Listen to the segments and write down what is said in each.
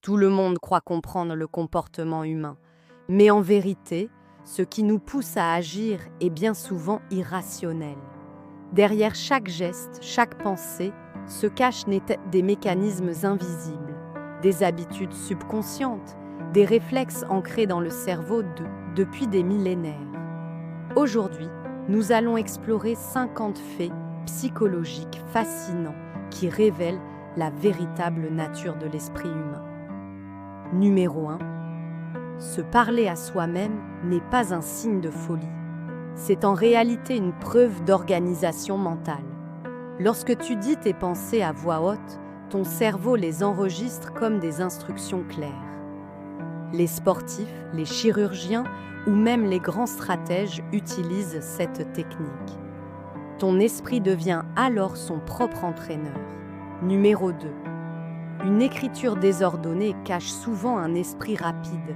Tout le monde croit comprendre le comportement humain, mais en vérité, ce qui nous pousse à agir est bien souvent irrationnel. Derrière chaque geste, chaque pensée, se cachent des mécanismes invisibles, des habitudes subconscientes, des réflexes ancrés dans le cerveau depuis des millénaires. Aujourd'hui, nous allons explorer 50 faits psychologiques fascinants qui révèlent la véritable nature de l'esprit humain. Numéro 1. Se parler à soi-même n'est pas un signe de folie. C'est en réalité une preuve d'organisation mentale. Lorsque tu dis tes pensées à voix haute, ton cerveau les enregistre comme des instructions claires. Les sportifs, les chirurgiens ou même les grands stratèges utilisent cette technique. Ton esprit devient alors son propre entraîneur. Numéro 2. Une écriture désordonnée cache souvent un esprit rapide.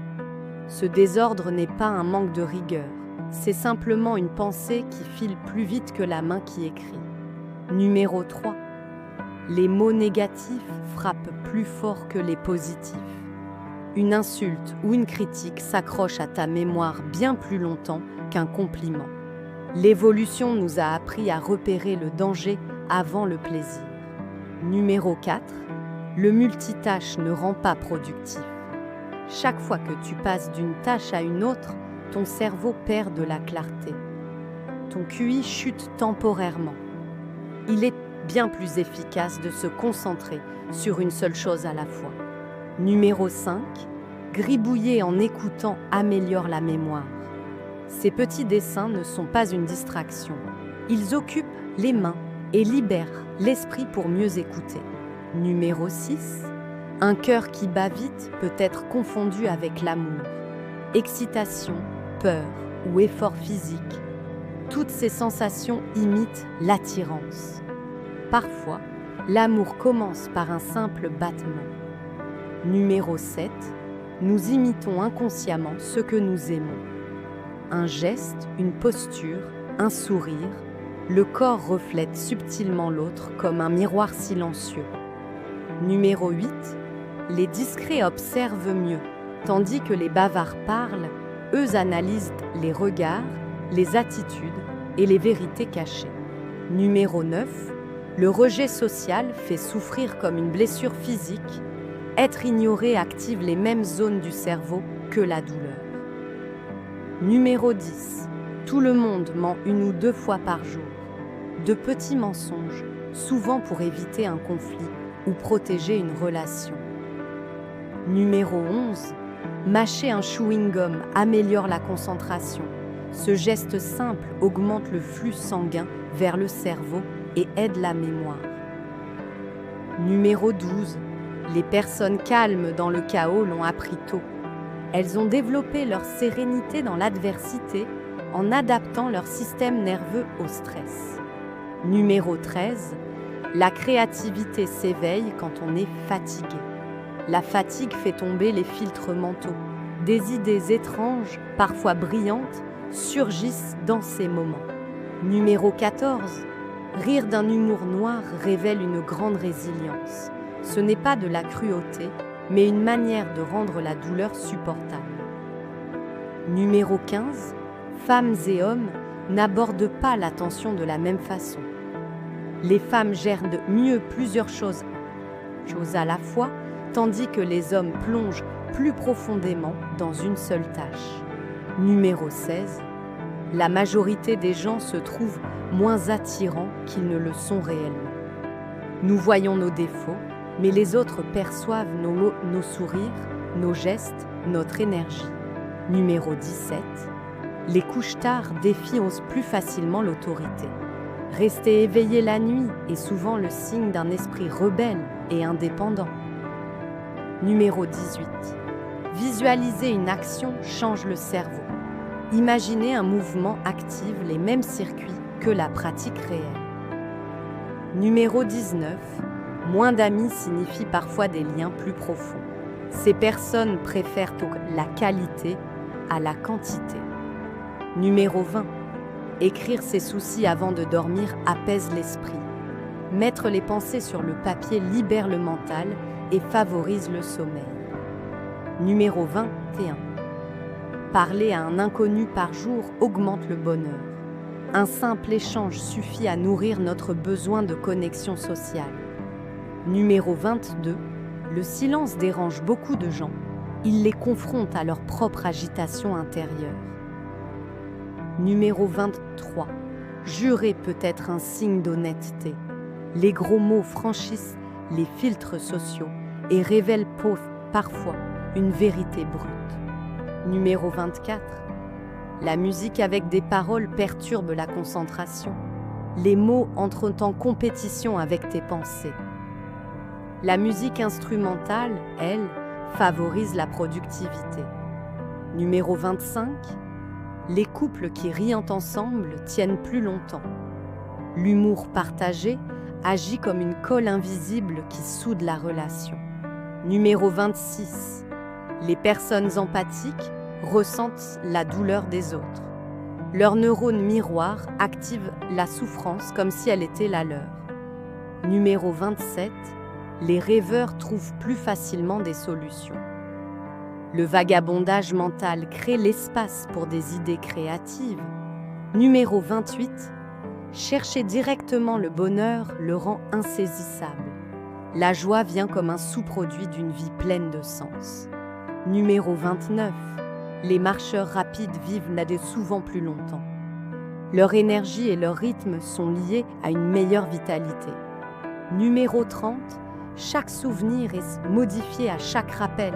Ce désordre n'est pas un manque de rigueur, c'est simplement une pensée qui file plus vite que la main qui écrit. Numéro 3. Les mots négatifs frappent plus fort que les positifs. Une insulte ou une critique s'accroche à ta mémoire bien plus longtemps qu'un compliment. L'évolution nous a appris à repérer le danger avant le plaisir. Numéro 4. Le multitâche ne rend pas productif. Chaque fois que tu passes d'une tâche à une autre, ton cerveau perd de la clarté. Ton QI chute temporairement. Il est bien plus efficace de se concentrer sur une seule chose à la fois. Numéro 5. Gribouiller en écoutant améliore la mémoire. Ces petits dessins ne sont pas une distraction. Ils occupent les mains et libèrent l'esprit pour mieux écouter. Numéro 6. Un cœur qui bat vite peut être confondu avec l'amour. Excitation, peur ou effort physique. Toutes ces sensations imitent l'attirance. Parfois, l'amour commence par un simple battement. Numéro 7. Nous imitons inconsciemment ce que nous aimons. Un geste, une posture, un sourire, le corps reflète subtilement l'autre comme un miroir silencieux. Numéro 8. Les discrets observent mieux, tandis que les bavards parlent, eux analysent les regards, les attitudes et les vérités cachées. Numéro 9. Le rejet social fait souffrir comme une blessure physique. Être ignoré active les mêmes zones du cerveau que la douleur. Numéro 10. Tout le monde ment 1 ou 2 fois par jour. De petits mensonges, souvent pour éviter un conflit ou protéger une relation. Numéro 11. Mâcher un chewing-gum améliore la concentration. Ce geste simple augmente le flux sanguin vers le cerveau et aide la mémoire. Numéro 12. Les personnes calmes dans le chaos l'ont appris tôt. Elles ont développé leur sérénité dans l'adversité en adaptant leur système nerveux au stress. Numéro 13. La créativité s'éveille quand on est fatigué. La fatigue fait tomber les filtres mentaux. Des idées étranges, parfois brillantes, surgissent dans ces moments. Numéro 14. Rire d'un humour noir révèle une grande résilience. Ce n'est pas de la cruauté, mais une manière de rendre la douleur supportable. Numéro 15. Femmes et hommes n'abordent pas l'attention de la même façon. Les femmes gèrent mieux plusieurs choses à la fois, tandis que les hommes plongent plus profondément dans une seule tâche. Numéro 16. La majorité des gens se trouvent moins attirants qu'ils ne le sont réellement. Nous voyons nos défauts, mais les autres perçoivent nos sourires, nos gestes, notre énergie. Numéro 17. Les couche-tard défient plus facilement l'autorité. Rester éveillé la nuit est souvent le signe d'un esprit rebelle et indépendant. Numéro 18. Visualiser une action change le cerveau. Imaginer un mouvement active les mêmes circuits que la pratique réelle. Numéro 19. Moins d'amis signifie parfois des liens plus profonds. Ces personnes préfèrent la qualité à la quantité. Numéro 20. Écrire ses soucis avant de dormir apaise l'esprit. Mettre les pensées sur le papier libère le mental et favorise le sommeil. Numéro 21. Parler à un inconnu par jour augmente le bonheur. Un simple échange suffit à nourrir notre besoin de connexion sociale. Numéro 22. Le silence dérange beaucoup de gens. Il les confronte à leur propre agitation intérieure. Numéro 23. Jurer peut être un signe d'honnêteté. Les gros mots franchissent les filtres sociaux et révèlent parfois une vérité brute. Numéro 24. La musique avec des paroles perturbe la concentration. Les mots entrent en compétition avec tes pensées. La musique instrumentale, elle, favorise la productivité. Numéro 25. Les couples qui rient ensemble tiennent plus longtemps. L'humour partagé agit comme une colle invisible qui soude la relation. Numéro 26. Les personnes empathiques ressentent la douleur des autres. Leurs neurones miroirs activent la souffrance comme si elle était la leur. Numéro 27. Les rêveurs trouvent plus facilement des solutions. Le vagabondage mental crée l'espace pour des idées créatives. Numéro 28. Chercher directement le bonheur le rend insaisissable. La joie vient comme un sous-produit d'une vie pleine de sens. Numéro 29. Les marcheurs rapides vivent souvent plus longtemps. Leur énergie et leur rythme sont liés à une meilleure vitalité. Numéro 30. Chaque souvenir est modifié à chaque rappel.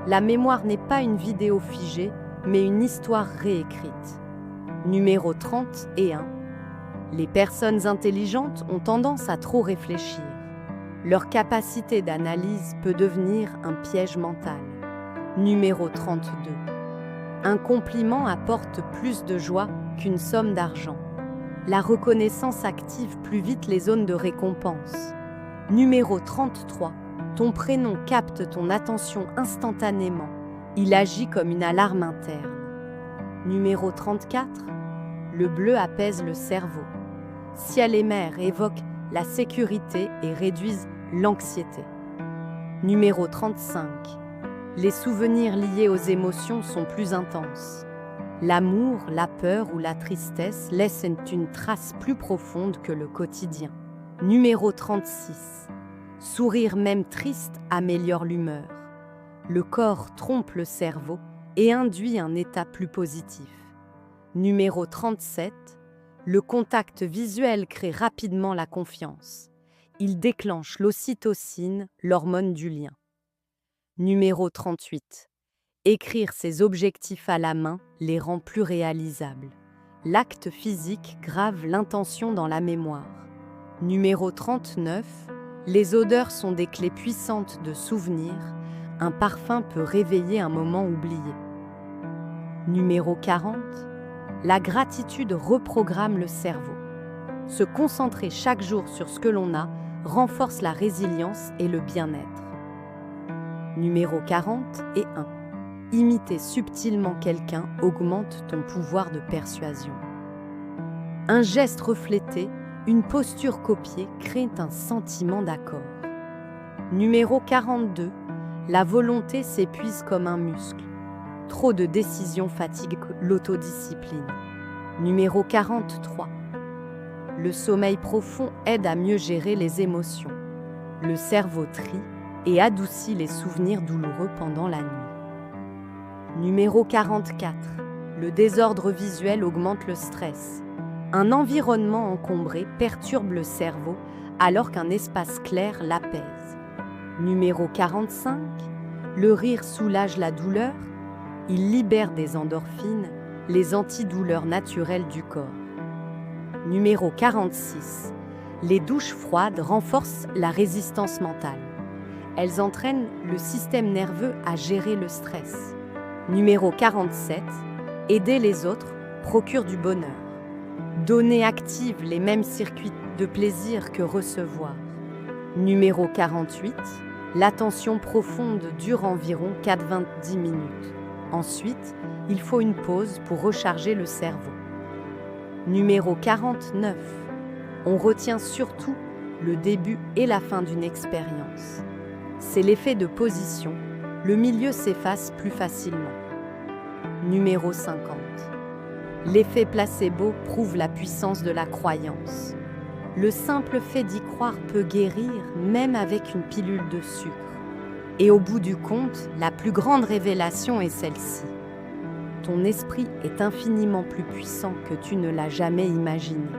La mémoire n'est pas une vidéo figée, mais une histoire réécrite. Numéro 31. Les personnes intelligentes ont tendance à trop réfléchir. Leur capacité d'analyse peut devenir un piège mental. Numéro 32. Un compliment apporte plus de joie qu'une somme d'argent. La reconnaissance active plus vite les zones de récompense. Numéro 33. Ton prénom capte ton attention instantanément. Il agit comme une alarme interne. Numéro 34. Le bleu apaise le cerveau. Ciel et mer évoquent la sécurité et réduisent l'anxiété. Numéro 35. Les souvenirs liés aux émotions sont plus intenses. L'amour, la peur ou la tristesse laissent une trace plus profonde que le quotidien. Numéro 36. Sourire même triste améliore l'humeur. Le corps trompe le cerveau et induit un état plus positif. Numéro 37. Le contact visuel crée rapidement la confiance. Il déclenche l'ocytocine, l'hormone du lien. Numéro 38. Écrire ses objectifs à la main les rend plus réalisables. L'acte physique grave l'intention dans la mémoire. Numéro 39. Les odeurs sont des clés puissantes de souvenirs. Un parfum peut réveiller un moment oublié. Numéro 40. La gratitude reprogramme le cerveau. Se concentrer chaque jour sur ce que l'on a renforce la résilience et le bien-être. Numéro 41. Imiter subtilement quelqu'un augmente ton pouvoir de persuasion. Un geste reflété, une posture copiée crée un sentiment d'accord. Numéro 42. La volonté s'épuise comme un muscle. Trop de décisions fatiguent l'autodiscipline. Numéro 43. Le sommeil profond aide à mieux gérer les émotions. Le cerveau trie et adoucit les souvenirs douloureux pendant la nuit. Numéro 44. Le désordre visuel augmente le stress. Un environnement encombré perturbe le cerveau alors qu'un espace clair l'apaise. Numéro 45. Le rire soulage la douleur. Il libère des endorphines, les antidouleurs naturelles du corps. Numéro 46. Les douches froides renforcent la résistance mentale. Elles entraînent le système nerveux à gérer le stress. Numéro 47. Aider les autres procure du bonheur. Donner active les mêmes circuits de plaisir que recevoir. Numéro 48. L'attention profonde dure environ 4-20 minutes. Ensuite, il faut une pause pour recharger le cerveau. Numéro 49. On retient surtout le début et la fin d'une expérience. C'est l'effet de position. Le milieu s'efface plus facilement. Numéro 50. L'effet placebo prouve la puissance de la croyance. Le simple fait d'y croire peut guérir, même avec une pilule de sucre. Et au bout du compte, la plus grande révélation est celle-ci. Ton esprit est infiniment plus puissant que tu ne l'as jamais imaginé.